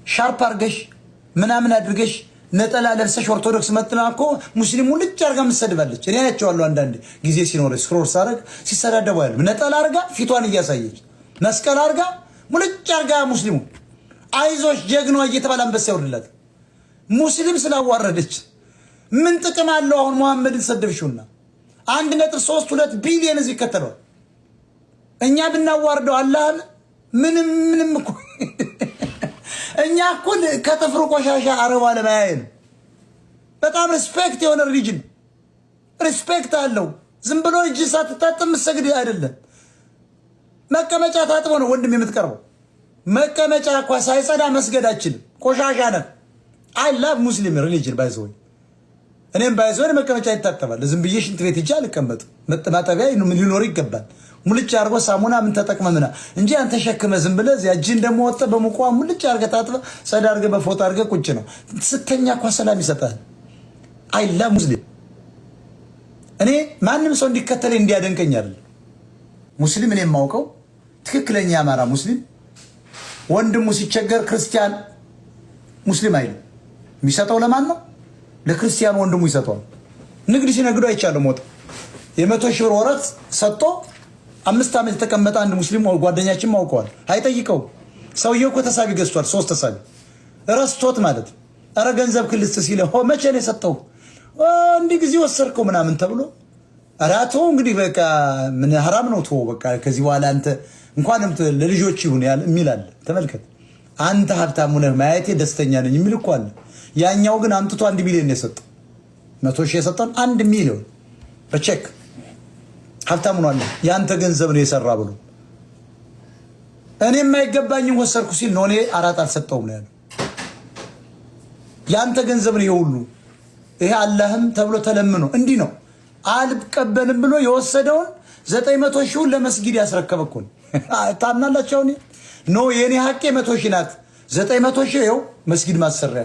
ሻርፕ አርገሽ ምናምን አድርገሽ ነጠላ ለብሰሽ ኦርቶዶክስ መጥናኮ ሙስሊሙ ልጅ አርጋ መስደባለች። እኔ ያያቸዋለሁ አንዳንድ ጊዜ ሲኖር ስክሮል ሳረግ ሲሰዳደቡ ያሉ ነጠላ አርጋ ፊቷን እያሳየች መስቀል አርጋ ሙልጭ አርጋ ሙስሊሙ አይዞሽ ጀግናው እየተባለ አንበሳ ይወርድላት። ሙስሊም ስላዋረደች ምን ጥቅም አለው? አሁን መሐመድን ሰደብሽውና 1.32 ቢሊዮን እዚህ ከተለው እኛ ብናዋርደው አላህ ምንም እኮ እኛ እኮ ከተፍሩ ቆሻሻ አረባ ለማያየን በጣም ሪስፔክት የሆነ ሪሊጅን ሪስፔክት አለው። ዝም ብሎ እጅ ሳትታጠብ መስገድ አይደለም። መቀመጫ ታጥቦ ነው ወንድም የምትቀርበው። መቀመጫ እንኳን ሳይጸዳ መስገዳችን ቆሻሻ ነው። አይ ላቭ ሙስሊም ሪሊጅን ባይዘው እኔም ባይዘው መቀመጫ ይታጠባል። ዝም ብዬ ሽንት ቤት ሂጅ አልቀመጥም። መጠማጠቢያ ምን ሊኖር ይገባል? ሙልጭ አርጎ ሳሙና ምን ተጠቅመምና እንጂ አንተ ሸክመ ዝም ብለህ እዚያ እጅ እንደሞወጣ በሙቋ ሙልጭ አርገ ታጥበ ሰዳ አርገ በፎጣ አርገ ቁጭ ነው። ስተኛ እንኳን ሰላም ይሰጣል። አይ ላቭ ሙስሊም። እኔ ማንም ሰው እንዲከተለኝ እንዲያደንቀኝ አይደል ሙስሊም። እኔ የማውቀው ትክክለኛ የአማራ ሙስሊም ወንድሙ ሲቸገር ክርስቲያን ሙስሊም አይደል የሚሰጠው ለማን ነው? ለክርስቲያን ወንድሙ ይሰጠዋል። ንግድ ሲነግዱ አይቻለሁ። ሞት የ100 ሺህ ብር ወረት ሰጥቶ 5 ዓመት የተቀመጠ አንድ ሙስሊም ጓደኛችን ማውቀዋል። አይጠይቀው ሰውየው እኮ ተሳቢ ገዝቷል። 3 ተሳቢ ረስቶት ማለት አረ ገንዘብ ክልስ ሲለ መቼ ነው የሰጠው? እንዲህ ጊዜ ወሰርከው ምናምን ተብሎ አራቶ እንግዲህ በቃ ምን حرام ነው ተው በቃ ከዚህ በኋላ አንተ እንኳንም ለልጆች ይሁን ያለ የሚላል ተመልከት። አንተ ሀብታም ነህ ማየቴ ደስተኛ ነኝ የሚል እኮ አለ። ያኛው ግን አምጥቶ 1 ሚሊዮን ነው የሰጠው። 100 ሺህ የሰጠው 1 ሚሊዮን በቼክ ሀብታም ነው አለ። ያንተ ገንዘብ ነው የሰራ ብሎ እኔ የማይገባኝን ወሰርኩ ሲል ነው እኔ አራት አልሰጠውም ነው ያለው። ያንተ ገንዘብ ነው ይሁሉ ይሄ አላህም ተብሎ ተለምኖ እንዲህ ነው አልቀበልም ብሎ የወሰደውን 900 ሺህ ለመስጊድ ያስረከበኩ ታምናላችሁ? ነው የኔ ሀቄ 100 ሺህ ናት። 900 ሺህ ይኸው መስጊድ ማሰሪያ